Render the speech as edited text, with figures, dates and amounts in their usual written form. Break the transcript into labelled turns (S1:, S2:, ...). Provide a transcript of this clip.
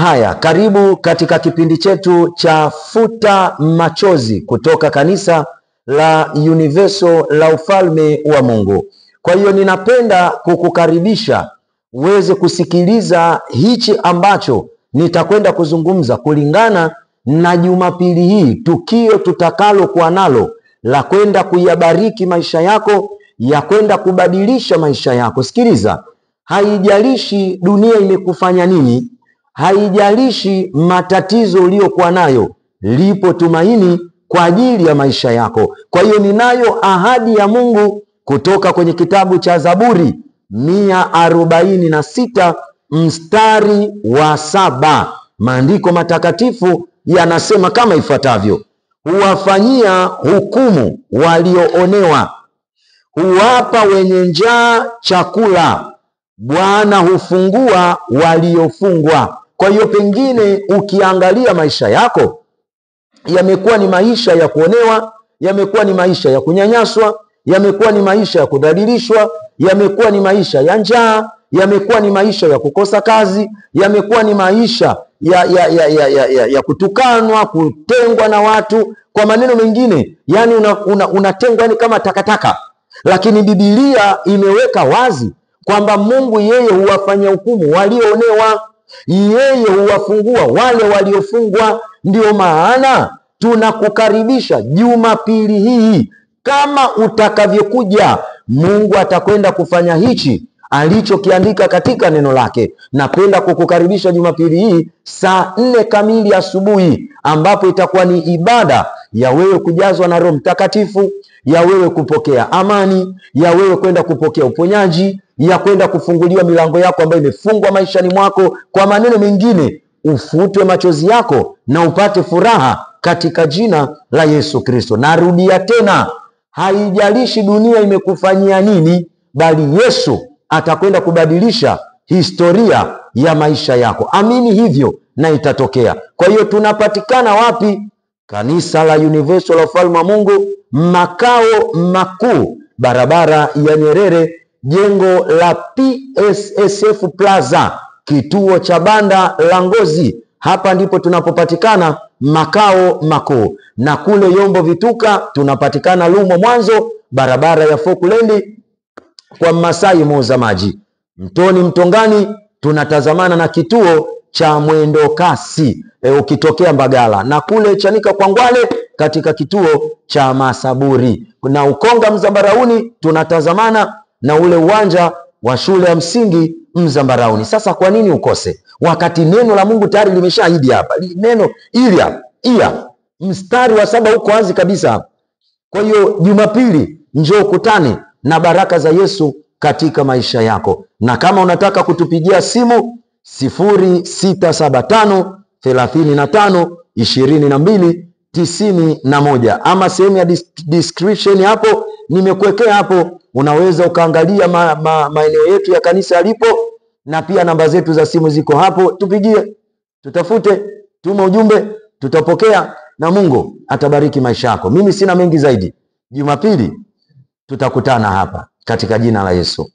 S1: Haya, karibu katika kipindi chetu cha Futa Machozi kutoka kanisa la Universal la Ufalme wa Mungu. Kwa hiyo ninapenda kukukaribisha uweze kusikiliza hichi ambacho nitakwenda kuzungumza kulingana na Jumapili hii, tukio tutakalo kuwa nalo la kwenda kuyabariki maisha yako, ya kwenda kubadilisha maisha yako. Sikiliza, haijalishi dunia imekufanya nini, haijalishi matatizo uliyokuwa nayo, lipo tumaini kwa ajili ya maisha yako. Kwa hiyo ninayo ahadi ya Mungu kutoka kwenye kitabu cha Zaburi 146 mstari wa 7. Maandiko matakatifu yanasema kama ifuatavyo: huwafanyia hukumu walioonewa, huwapa wenye njaa chakula, Bwana hufungua waliofungwa. Kwa hiyo pengine ukiangalia maisha yako yamekuwa ni maisha ya kuonewa, yamekuwa ni maisha ya kunyanyaswa, yamekuwa ni maisha ya kudhalilishwa, yamekuwa ni maisha ya njaa, yamekuwa ni maisha ya kukosa kazi, yamekuwa ni maisha ya kutukanwa, kutengwa na watu. Kwa maneno mengine, yani unatengwa yani kama takataka. Lakini Biblia imeweka wazi kwamba Mungu yeye huwafanya hukumu walioonewa, yeye huwafungua wale waliofungwa. Ndio maana tunakukaribisha Jumapili hii, kama utakavyokuja, Mungu atakwenda kufanya hichi alichokiandika katika neno lake. Napenda kukukaribisha Jumapili hii saa 4 kamili asubuhi, ambapo itakuwa ni ibada ya wewe kujazwa na Roho Mtakatifu, ya wewe kupokea amani, ya wewe kwenda kupokea uponyaji, ya kwenda kufunguliwa milango yako ambayo imefungwa maishani mwako. Kwa maneno mengine, ufutwe machozi yako na upate furaha katika jina la Yesu Kristo. Narudia tena, haijalishi dunia imekufanyia nini, bali Yesu atakwenda kubadilisha historia ya maisha yako. Amini hivyo na itatokea. Kwa hiyo tunapatikana wapi? Kanisa la Universal la Ufalme wa Mungu, makao makuu, barabara ya Nyerere, jengo la PSSF Plaza, kituo cha banda la Ngozi. Hapa ndipo tunapopatikana makao makuu. Na kule Yombo Vituka tunapatikana Lumo Mwanzo, barabara ya Falkland kwa Masai muuza maji. Mtoni Mtongani tunatazamana na kituo cha mwendo kasi ukitokea Mbagala, na kule Chanika kwa Ngwale katika kituo cha Masaburi, na Ukonga Mzambarauni tunatazamana na ule uwanja wa shule ya msingi Mzambarauni. Sasa kwa nini ukose wakati neno la Mungu tayari limeshaahidi hapa? Neno Ilia mstari wa 7 uko wazi kabisa. Kwa hiyo Jumapili njoo kutane na baraka za Yesu katika maisha yako. Na kama unataka kutupigia simu 0675 35 22 91, ama sehemu ya description hapo nimekuwekea hapo, unaweza ukaangalia maeneo yetu ya kanisa yalipo, na pia namba zetu za simu ziko hapo. Tupigie, tutafute, tuma ujumbe, tutapokea na Mungu atabariki maisha yako. Mimi sina mengi zaidi. Jumapili tutakutana hapa katika jina la Yesu.